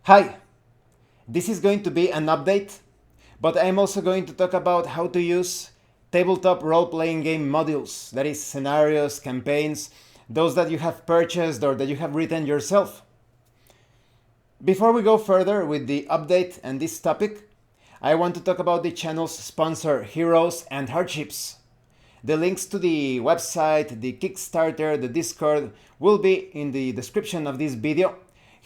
Hi, this is going to be an update, but I'm also going to talk about how to use tabletop role-playing game modules, that is scenarios, campaigns, those that you have purchased or that you have written yourself. Before we go further with the update and this topic, I want to talk about the channel's sponsor, Heroes and Hardships. The links to the website, the Kickstarter, the Discord will be in the description of this video.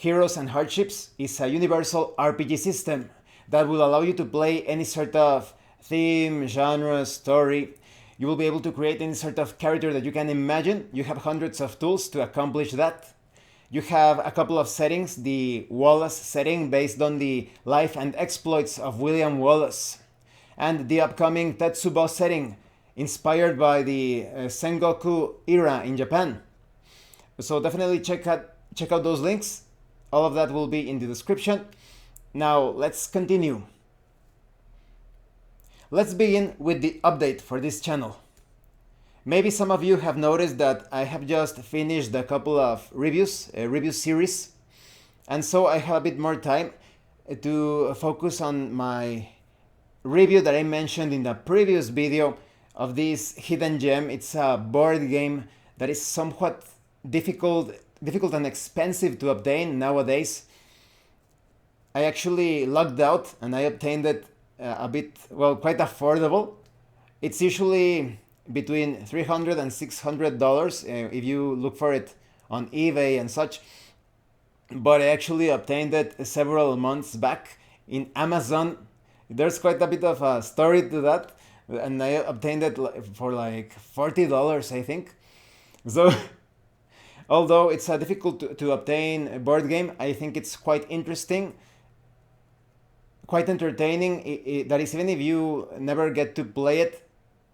Heroes and Hardships is a universal RPG system that will allow you to play any sort of theme, genre, story. You will be able to create any sort of character that you can imagine. You have hundreds of tools to accomplish that. You have a couple of settings, the Wallace setting based on the life and exploits of William Wallace, and the upcoming Tetsubo setting inspired by the Sengoku era in Japan. So definitely check out those links. All of that will be in the description. Now let's continue. Let's begin with the update for this channel. Maybe some of you have noticed that I have just finished a couple of reviews, a review series, and so I have a bit more time to focus on my review that I mentioned in the previous video of this hidden gem. It's a board game that is somewhat difficult and expensive to obtain nowadays. I actually lucked out and I obtained it quite affordable. It's usually between $300 and $600 if you look for it on eBay and such. But I actually obtained it several months back in Amazon. There's quite a bit of a story to that, and I obtained it for like $40, I think. So although it's difficult to obtain a board game, I think it's quite interesting, quite entertaining. That is, even if you never get to play it,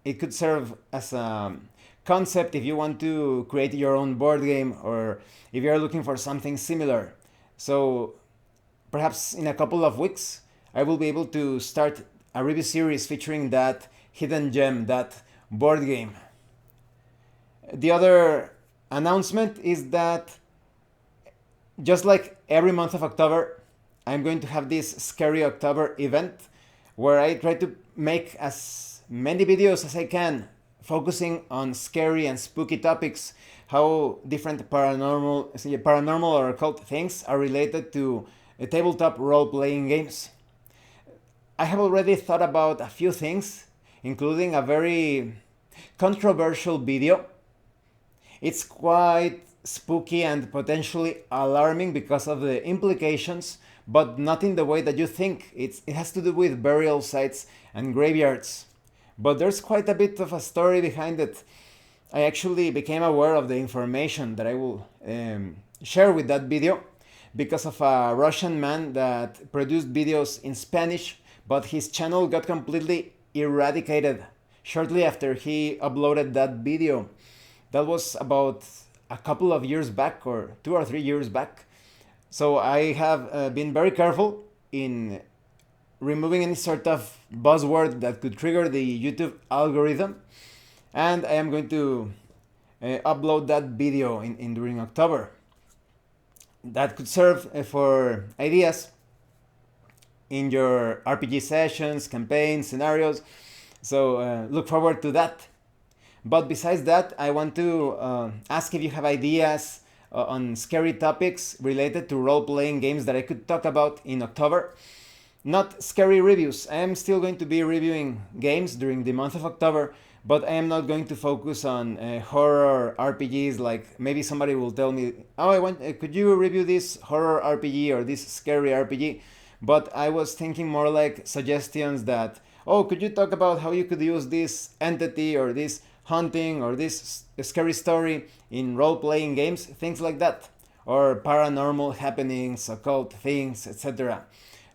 it could serve as a concept if you want to create your own board game or if you're looking for something similar. So perhaps in a couple of weeks, I will be able to start a review series featuring that hidden gem, that board game. The other announcement is that just like every month of October, I'm going to have this Scary October event where I try to make as many videos as I can focusing on scary and spooky topics, how different paranormal or occult things are related to tabletop role-playing games. I have already thought about a few things, including a very controversial video. It's quite spooky and potentially alarming because of the implications, but not in the way that you think. It has to do with burial sites and graveyards. But there's quite a bit of a story behind it. I actually became aware of the information that I will share with that video because of a Russian man that produced videos in Spanish, but his channel got completely eradicated shortly after he uploaded that video. That was about a couple of years back, or 2 or 3 years back. So I have been very careful in removing any sort of buzzword that could trigger the YouTube algorithm, and I am going to upload that video during October. That could serve for ideas in your RPG sessions, campaigns, scenarios, so look forward to that. But besides that, I want to ask if you have ideas on scary topics related to role-playing games that I could talk about in October. Not scary reviews. I am still going to be reviewing games during the month of October, but I am not going to focus on horror RPGs. Like maybe somebody will tell me, "Oh, could you review this horror RPG or this scary RPG?" But I was thinking more like suggestions that, "Oh, could you talk about how you could use this entity or this hunting or this scary story in role-playing games?" Things like that, or paranormal happenings, occult things, etc.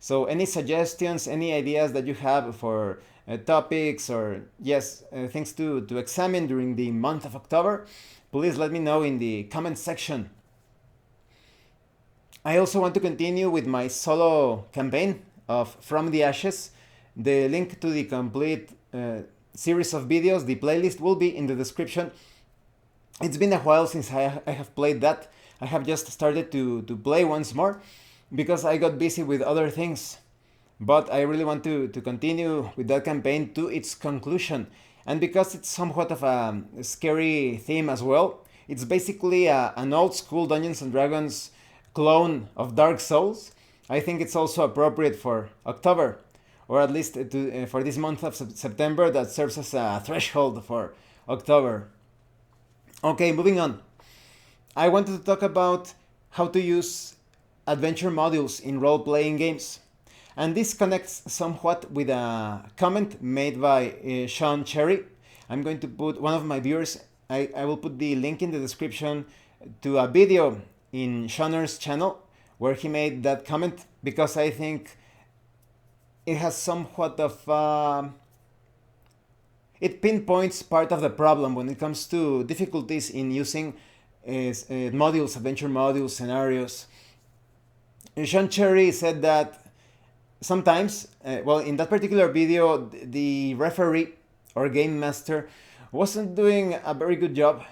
So any suggestions, any ideas that you have for topics or things to examine during the month of October, please let me know in the comment section. I also want to continue with my solo campaign of From the Ashes. The link to the complete series of videos, the playlist, will be in the description. It's been a while since I have played that. I have just started to play once more. because I got busy with other things. But I really want to continue with that campaign to its conclusion. And because it's somewhat of a scary theme as well, it's basically an old school Dungeons and Dragons clone of Dark Souls. I think it's also appropriate for October, or at least for this month of September that serves as a threshold for October. Okay, moving on. I wanted to talk about how to use adventure modules in role playing games. And this connects somewhat with a comment made by Shawn Cherry. I'm going to put one of my viewers, I will put the link in the description to a video in Shawn's channel where he made that comment, because I think it has somewhat of it pinpoints part of the problem when it comes to difficulties in using modules, adventure modules, scenarios. Shawn Cherry said that sometimes, in that particular video, the referee or game master wasn't doing a very good job.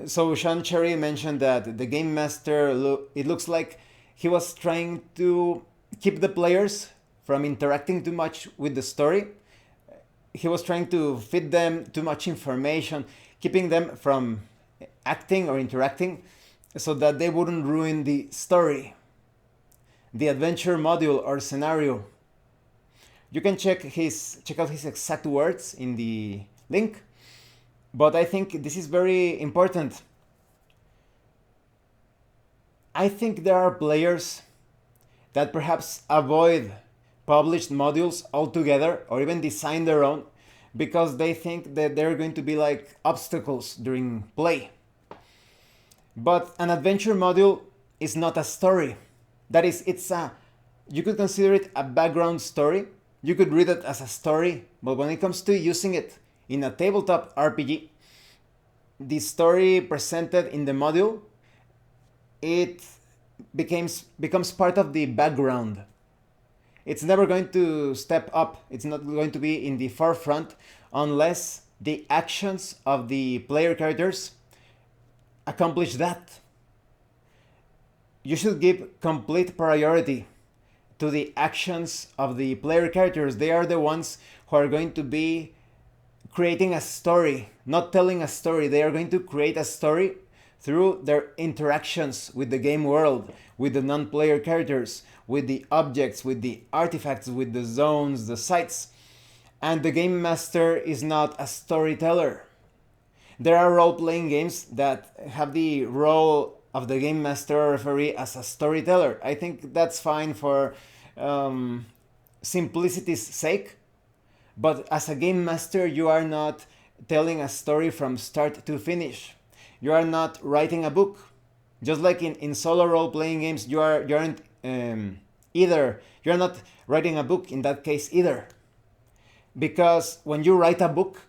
So Shawn Cherry mentioned that the game master, it looks like he was trying to keep the players from interacting too much with the story. He was trying to feed them too much information, keeping them from acting or interacting so that they wouldn't ruin the story, the adventure module or scenario. You can check out his exact words in the link, but I think this is very important. I think there are players that perhaps avoid published modules altogether or even design their own because they think that they're going to be like obstacles during play. But an adventure module is not a story. That is, you could consider it a background story. You could read it as a story, but when it comes to using it in a tabletop RPG, the story presented in the module, it becomes part of the background. It's never going to step up. It's not going to be in the forefront unless the actions of the player characters accomplish that. You should give complete priority to the actions of the player characters. They are the ones who are going to be creating a story, not telling a story. They are going to create a story through their interactions with the game world, with the non-player characters, with the objects, with the artifacts, with the zones, the sites. And the game master is not a storyteller. There are role-playing games that have the role of the game master or referee as a storyteller. I think that's fine for simplicity's sake. But as a game master, you are not telling a story from start to finish. You are not writing a book. Just like in solo role-playing games, you aren't either. You're not writing a book in that case either. Because when you write a book,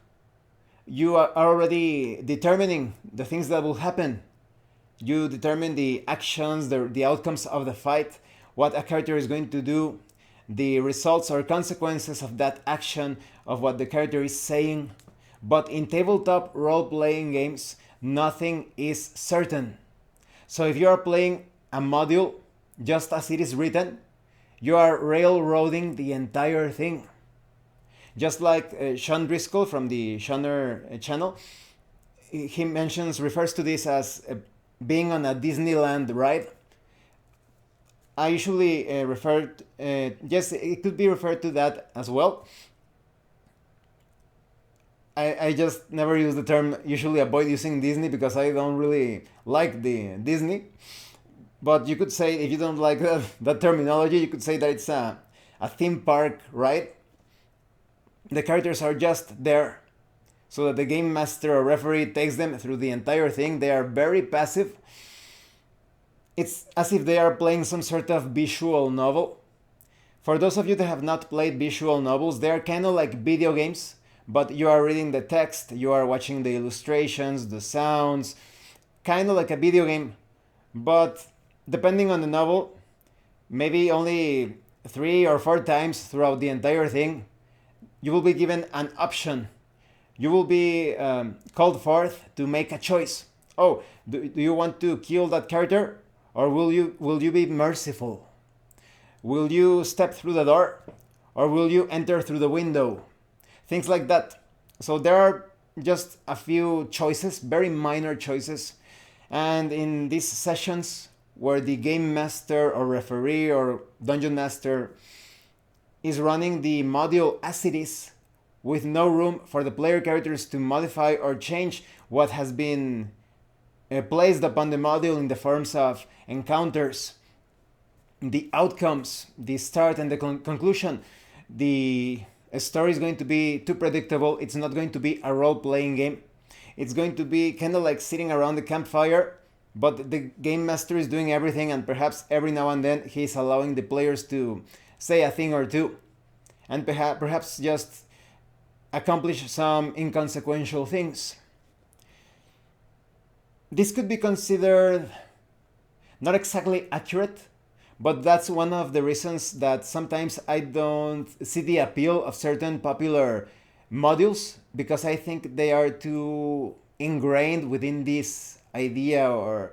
you are already determining the things that will happen. You determine the actions, the outcomes of the fight, what a character is going to do, the results or consequences of that action, of what the character is saying. But in tabletop role-playing games, nothing is certain. So if you are playing a module just as it is written, you are railroading the entire thing. Just like Sean Driscoll from the Shawn channel, he refers to this as being on a Disneyland ride. I usually yes, it could be referred to that as well. I just never use the term, usually avoid using Disney because I don't really like the Disney. But you could say, if you don't like that terminology, you could say that it's a theme park ride. The characters are just there so that the game master or referee takes them through the entire thing. They are very passive. It's as if they are playing some sort of visual novel. For those of you that have not played visual novels, they are kind of like video games, but you are reading the text, you are watching the illustrations, the sounds, kind of like a video game. But depending on the novel, maybe only 3 or 4 times throughout the entire thing, you will be given an option. You will be called forth to make a choice. Oh, do you want to kill that character? Or will you be merciful? Will you step through the door? Or will you enter through the window? Things like that. So there are just a few choices, very minor choices. And in these sessions where the game master or referee or dungeon master is running the module as it is, with no room for the player characters to modify or change what has been placed upon the module in the forms of encounters, the outcomes, the start and the conclusion, the story is going to be too predictable. It's not going to be a role-playing game. It's going to be kind of like sitting around the campfire, but the game master is doing everything, and perhaps every now and then he's allowing the players to say a thing or two, and perhaps just accomplish some inconsequential things. This could be considered not exactly accurate, but that's one of the reasons that sometimes I don't see the appeal of certain popular modules, because I think they are too ingrained within this idea or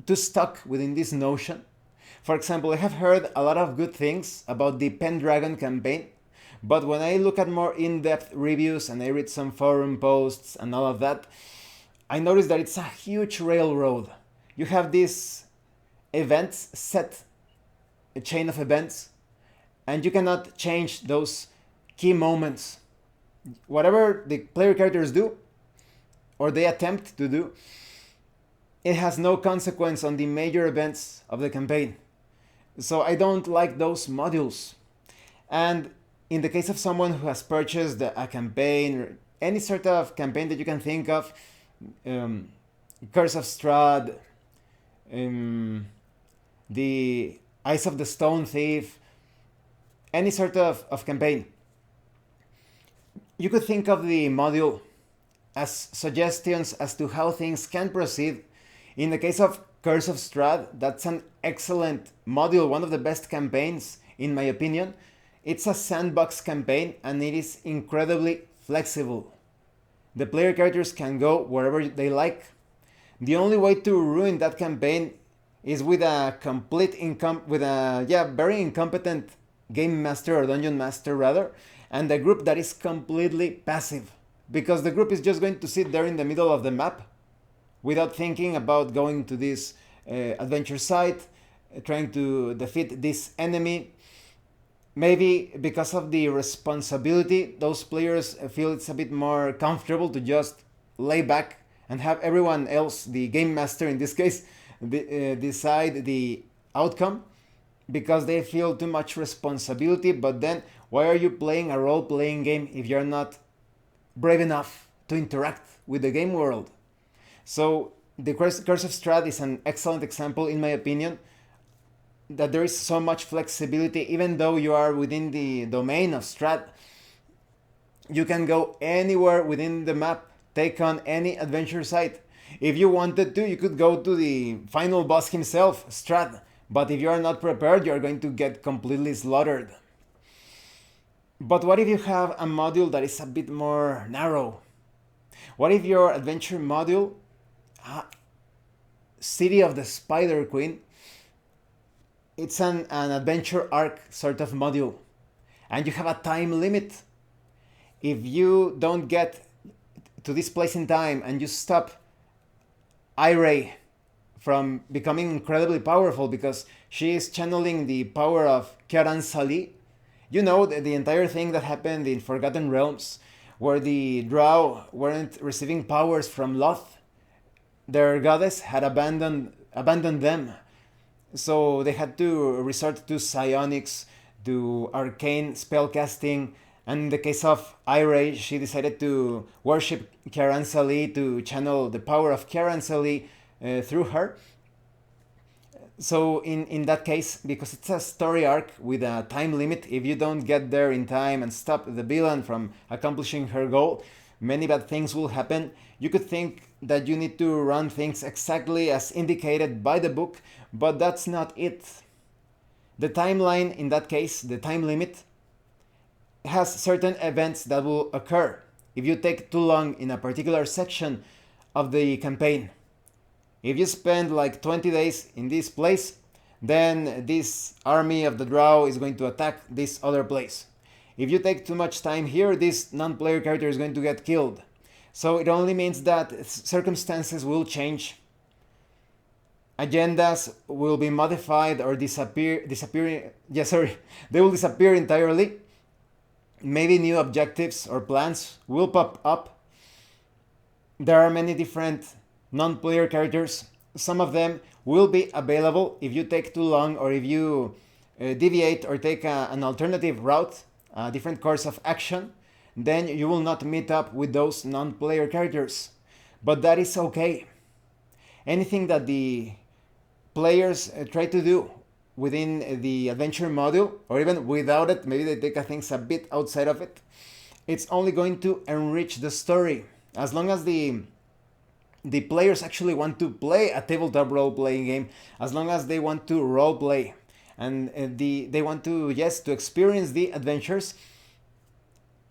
too stuck within this notion. For example, I have heard a lot of good things about the Pendragon campaign, but when I look at more in-depth reviews and I read some forum posts and all of that, I notice that it's a huge railroad. You have these events set, a chain of events, and you cannot change those key moments. Whatever the player characters do, or they attempt to do, it has no consequence on the major events of the campaign. So I don't like those modules. And in the case of someone who has purchased a campaign, or any sort of campaign that you can think of, Curse of Strahd, the Eyes of the Stone Thief, any sort of campaign, you could think of the module as suggestions as to how things can proceed. In the case of Curse of Strahd, that's an excellent module, one of the best campaigns in my opinion. It's a sandbox campaign and it is incredibly flexible. The player characters can go wherever they like. The only way to ruin that campaign is with a very incompetent game master or dungeon master rather, and a group that is completely passive, because the group is just going to sit there in the middle of the map without thinking about going to this adventure site, trying to defeat this enemy. Maybe because of the responsibility, those players feel it's a bit more comfortable to just lay back and have everyone else, the game master in this case, decide the outcome, because they feel too much responsibility. But then why are you playing a role-playing game if you're not brave enough to interact with the game world? So the Curse of Strahd is an excellent example in my opinion, that there is so much flexibility. Even though you are within the domain of Strahd, you can go anywhere within the map, take on any adventure site. If you wanted to, you could go to the final boss himself, Strahd, but if you are not prepared, you are going to get completely slaughtered. But what if you have a module that is a bit more narrow? What if your adventure module, City of the Spider Queen, it's an adventure arc sort of module, and you have a time limit. If you don't get to this place in time and you stop Iray from becoming incredibly powerful because she is channeling the power of Kiaran Sali, you know, the entire thing that happened in Forgotten Realms, where the Drow weren't receiving powers from Loth. Their goddess had abandoned them. So they had to resort to psionics, to arcane spellcasting, and in the case of Iray, she decided to worship Kiaran Sali to channel the power of Kiaran Sali through her. So in that case, because it's a story arc with a time limit, if you don't get there in time and stop the villain from accomplishing her goal, many bad things will happen. You could think that you need to run things exactly as indicated by the book, but that's not it. The timeline, in that case, the time limit, has certain events that will occur if you take too long in a particular section of the campaign. If you spend like 20 days in this place, then this army of the drow is going to attack this other place. If you take too much time here, this non-player character is going to get killed. So it only means that circumstances will change. Agendas will be modified or disappearing. Yeah, sorry, they will disappear entirely. Maybe new objectives or plans will pop up. There are many different non-player characters. Some of them will be available if you take too long or if you deviate or take an alternative route, a different course of action, then you will not meet up with those non-player characters. But that is okay. Anything that the players try to do within the adventure module, or even without it, maybe they take things a bit outside of it, it's only going to enrich the story. As long as the players actually want to play a tabletop role-playing game, as long as they want to role-play, and they want to, yes, to experience the adventures,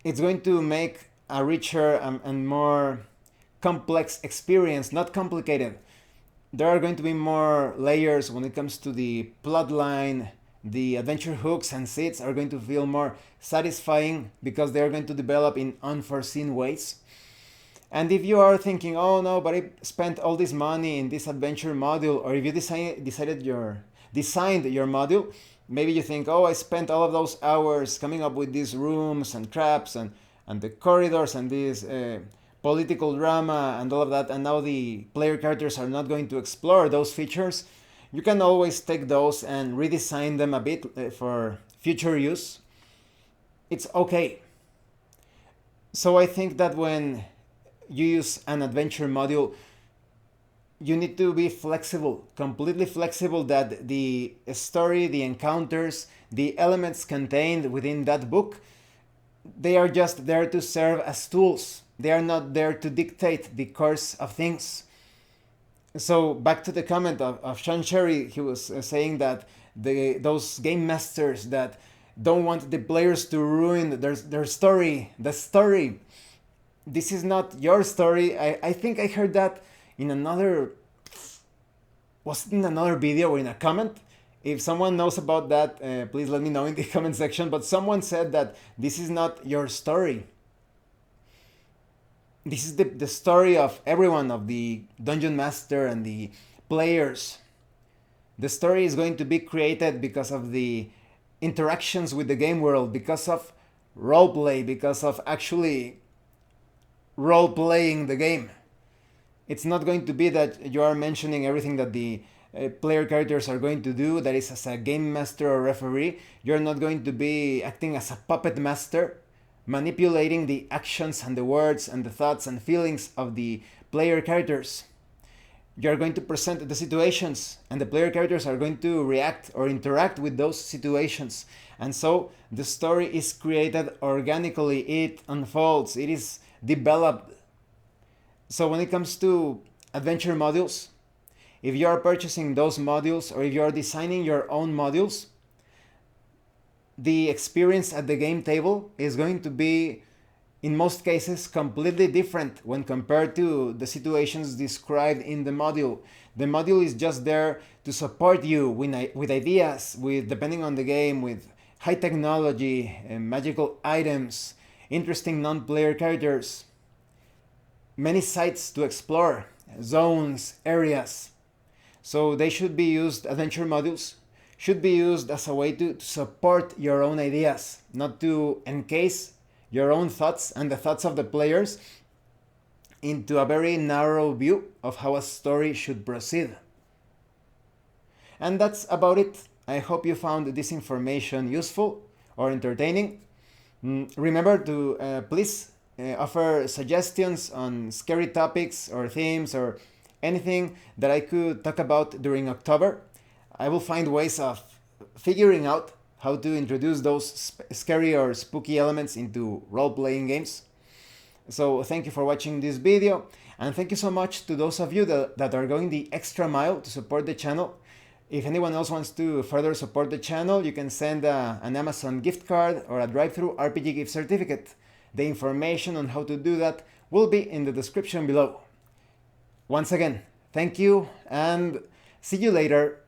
it's going to make a richer and more complex experience, not complicated. There are going to be more layers when it comes to the plot line. The adventure hooks and seeds are going to feel more satisfying because they are going to develop in unforeseen ways. And if you are thinking, oh no, but I spent all this money in this adventure module, or if you designed your module, maybe you think, oh, I spent all of those hours coming up with these rooms and traps and the corridors and this political drama and all of that, and now the player characters are not going to explore those features. You can always take those and redesign them a bit for future use. It's okay. So I think that when you use an adventure module, you need to be flexible, completely flexible, that the story, the encounters, the elements contained within that book, they are just there to serve as tools. They are not there to dictate the course of things. So back to the comment of Shawn Cherry, he was saying that those game masters that don't want the players to ruin their story, the story. This is not your story. I think I heard that in another, was it in another video or in a comment? If someone knows about that, please let me know in the comment section. But someone said that this is not your story. This is the story of everyone, of the dungeon master and the players. The story is going to be created because of the interactions with the game world, because of roleplay, because of actually role-playing the game. It's not going to be that you are mentioning everything that the player characters are going to do, that is as a game master or referee. You're not going to be acting as a puppet master, manipulating the actions and the words and the thoughts and feelings of the player characters. You're going to present the situations, and the player characters are going to react or interact with those situations. And so the story is created organically, it unfolds, it is developed. So when it comes to adventure modules, if you are purchasing those modules or if you are designing your own modules, the experience at the game table is going to be, in most cases, completely different when compared to the situations described in the module. The module is just there to support you with ideas, with, depending on the game, with high technology, magical items, interesting non-player characters, many sites to explore, zones, areas. So they should be used, adventure modules should be used as a way to support your own ideas, not to encase your own thoughts and the thoughts of the players into a very narrow view of how a story should proceed. And that's about it. I hope you found this information useful or entertaining. Remember to please offer suggestions on scary topics or themes or anything that I could talk about during October. I will find ways of figuring out how to introduce those scary or spooky elements into role-playing games. So thank you for watching this video, and thank you so much to those of you that are going the extra mile to support the channel. If anyone else wants to further support the channel, you can send an Amazon gift card or a drive-thru RPG gift certificate. The information on how to do that will be in the description below. Once again, Thank you and see you later.